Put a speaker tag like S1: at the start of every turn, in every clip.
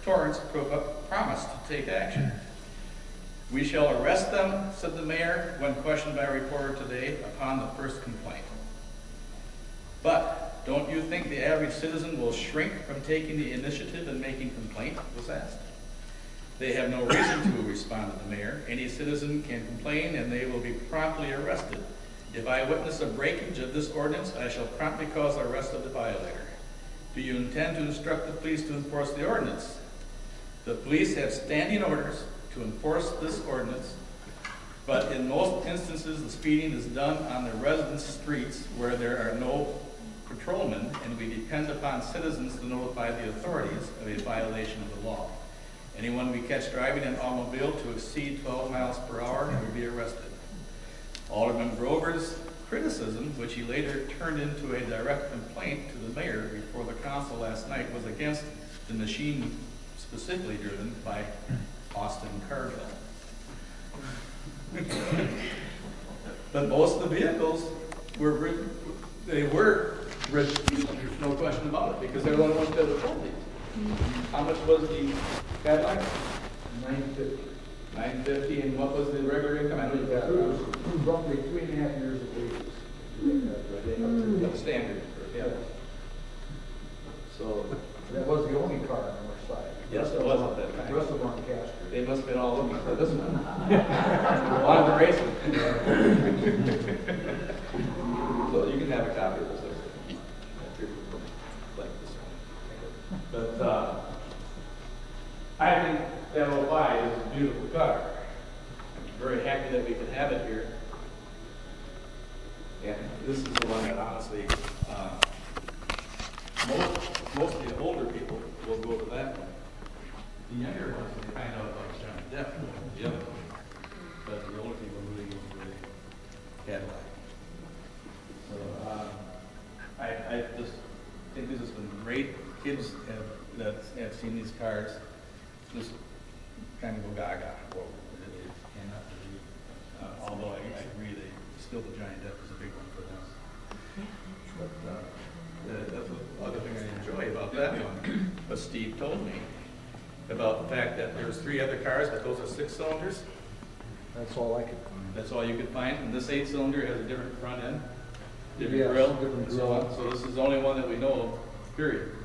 S1: Torrance promised to take action. We shall arrest them, said the mayor when questioned by a reporter today upon the first complaint. But don't you think the average citizen will shrink from taking the initiative and making complaint, was asked. They have no reason to, responded the mayor. Any citizen can complain and they will be promptly arrested. If I witness a breakage of this ordinance, I shall promptly cause the arrest of the violator. Do you intend to instruct the police to enforce the ordinance? The police have standing orders to enforce this ordinance, but in most instances the speeding is done on the residence streets where there are no patrolmen, and we depend upon citizens to notify the authorities of a violation of the law. Anyone we catch driving an automobile to exceed 12 miles per hour will be arrested. Alderman Grover's criticism, which he later turned into a direct complaint to the mayor before the council last night, was against the machine specifically driven by Austin Cargill. But most of the vehicles were written, there's no question about it, because they're the only ones that afford these. How much was the Cadillac?
S2: $950.
S1: $950, and what was the regular income? I know you got
S2: it was roughly 3.5 years of wages.
S1: That's standard. Yeah.
S2: So that was the only car on our side.
S1: Yes, it was at that time.
S2: The rest of them on cash.
S1: They must have been all looking for this one. On the racing. So you can have a copy of this. Like this one. But I think L05 is a beautiful car. I'm very happy that we can have it here. And this is the one that honestly, most of the older people will go to that one. The younger ones, they find out about Johnny Depp, the other one. But the older people really go for the Cadillac. So I just think this has been great. Kids that have seen these cars just kind of go gaga. Whoa, it cannot believe. Although I agree, still the Johnny Depp is a big one for them. But that's the other thing I enjoy about that one. But Steve told me about the fact that there's 3 other cars, but those are 6 cylinders.
S2: That's all I could find.
S1: That's all you could find. And this 8-cylinder has a different front end, different
S2: yes,
S1: grill,
S2: different
S1: and so on. So this is the only one that we know of, period.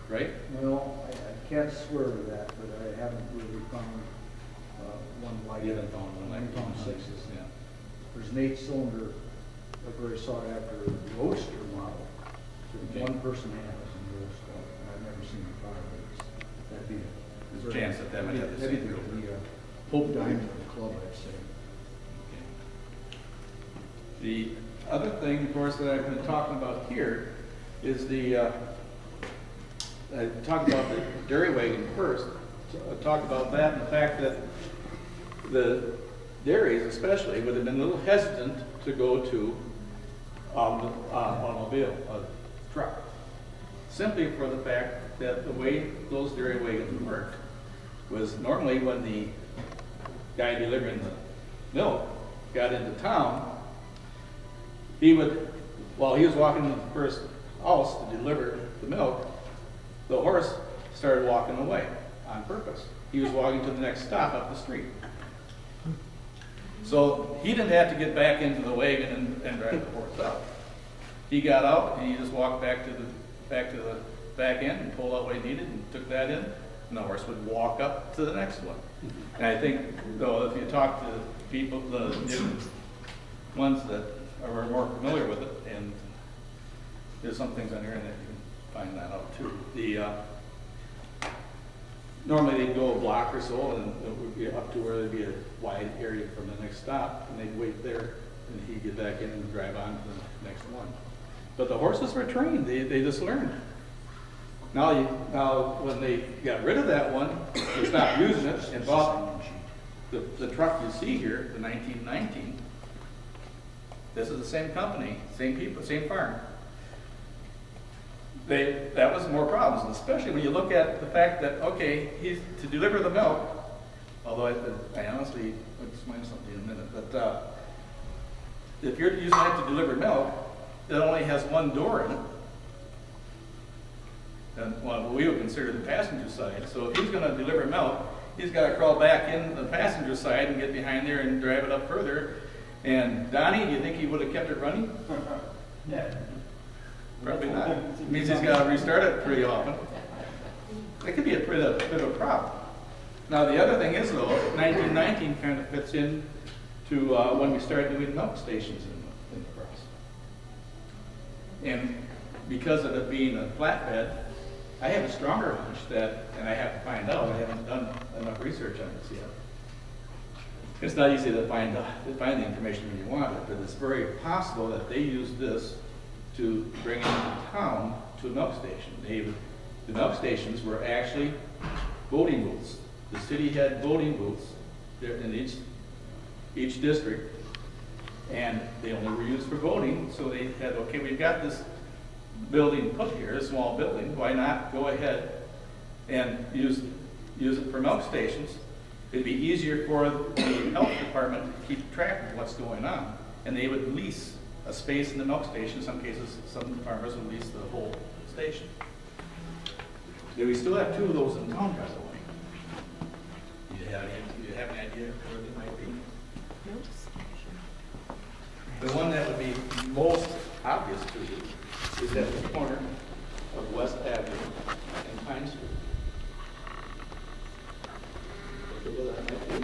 S1: Right?
S2: Well, I can't swear to that, but I haven't really found one like
S1: You
S2: it.
S1: haven't found one like
S2: I found 6s.
S1: Yeah.
S2: There's an 8-cylinder, a very sought after roadster model that one person has in the roadster. I've never seen a car, but that'd be
S1: There's a chance that that might have the
S2: that'd
S1: same
S2: be
S1: builder.
S2: the Hope Diamond of the club, I'd say.
S1: Okay. The other thing, of course, that I've been talking about here is the, I talked about the dairy wagon first. I talked about that and the fact that the dairies especially would have been a little hesitant to go to automobile, a truck, simply for the fact that the way those dairy wagons worked was normally when the guy delivering the milk got into town, he would, while he was walking to the first house to deliver the milk, the horse started walking away on purpose. He was walking to the next stop up the street. So he didn't have to get back into the wagon and drive the horse out. He got out and he just walked back to the back end and pulled out what he needed and took that in, and the horse would walk up to the next one. And I think, though, if you talk to people, the new ones that are more familiar with it, and there's some things on here that you can find that out too. Normally they'd go a block or so, and it would be up to where there'd be a wide area from the next stop, and they'd wait there, and he'd get back in and drive on to the next one. But the horses were trained; they just learned. Now when they got rid of that one, they stopped using it and bought the truck you see here, the 1919. This is the same company, same people, same farm. That was more problems, especially when you look at the fact that, okay, he's to deliver the milk, although I honestly will explain something in a minute, but if you're using that to deliver milk, it only has one door in it. and what we would consider the passenger side. So if he's going to deliver milk, he's got to crawl back in the passenger side and get behind there and drive it up further. And Donnie, do you think he would have kept it running?
S2: Yeah.
S1: Probably not. It means he's got to restart it pretty often. That could be a bit of a problem. Now the other thing is though, 1919 kind of fits in to when we started doing milk stations in LaCrosse. And because of it being a flatbed, I have a stronger hunch that, and I have to find out, I haven't done enough research on this yet. It's not easy to find the information when you want it, but it's very possible that they used this to bring into town to a milk station. The milk stations were actually voting booths. The city had voting booths there in each district, and they only were used for voting, so they said, okay, we've got this building put here, a small building, why not go ahead and use it for milk stations? It'd be easier for the health department to keep track of what's going on, and they would lease a space in the milk station. In some cases, some farmers would lease the whole station. Do we still have 2 of those in town, by the way? Do you have any idea where they might be? The one that would be most obvious to you is at the corner of West Avenue and Pine Street. Look at that might be.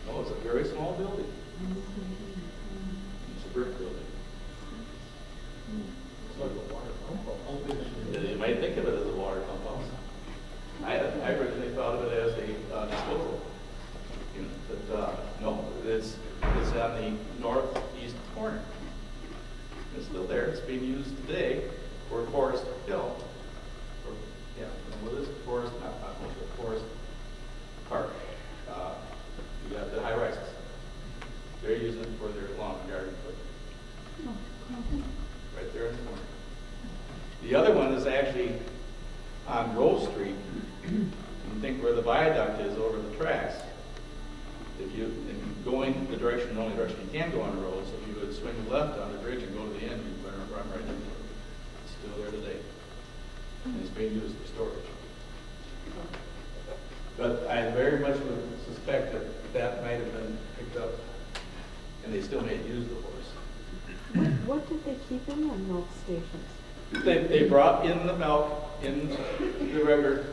S1: No, it's a very small building. It's a brick building. It's like a water pump. You might think of it as a water pump house. I originally thought of it as a disposal unit, but no, it's on the northeast corner. It's still there. It's being used today for Forest Hill. What is it? Forest Park. You got the high rises. They're using it for their lawn and garden equipment. Right there in the corner. The other one is actually on Rose Street. You think where the viaduct is over the tracks. If you going the direction, the only direction you can go on the road, so if you would swing left on the bridge and go to the end, you'd better run right into it. It's still there today. And it's being used for storage. But I very much would suspect that might have been picked up, and they still may use the horse.
S3: What did they keep in the milk stations?
S1: They brought in the milk in the regular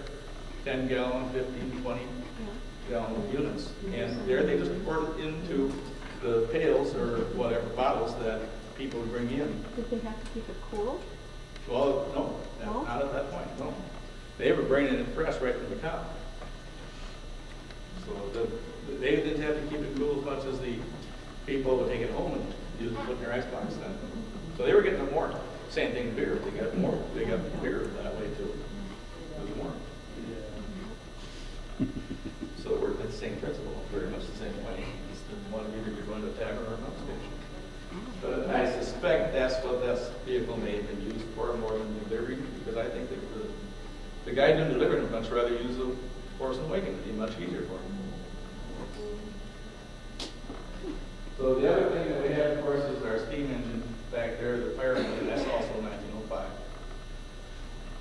S1: 10-gallon, 15, 20-gallon units, and there they just poured it into the pails or whatever bottles that people would bring in.
S3: Did they have to keep it cool?
S1: Well, no, not at that point, no. They were bringing it fresh right from the cow. So they didn't have to keep it cool as much as the people would take it home and use it, put in their icebox then. So they were getting it warm. Same thing with beer. They got more. They got beer that way too. It was warm. So it worked at the same principle, very much the same way. It's the one either you're going to a tavern or a milk station. But I suspect that's what this vehicle may have been used for more than delivery, because I think that the guy doing delivery would much rather use a horse and wagon. It'd be much easier for him. So the other thing that we have, of course, is our steam engine back there, the fire engine. That's also 1905.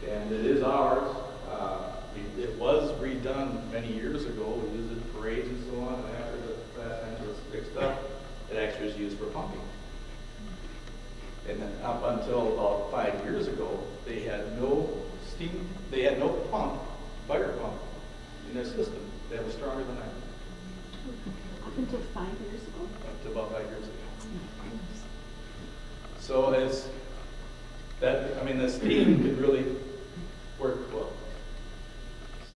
S1: And it is ours. It was redone many years ago. We used it in parades and so on. And after the fast engine was fixed up, it actually was used for pumping. And then up until about 5 years ago, they had no steam, they had no pump, fire pump in their system that was stronger than that.
S3: Up until 5 years ago?
S1: Up to about 5 years ago. So it's that, I mean, the steam could really work well.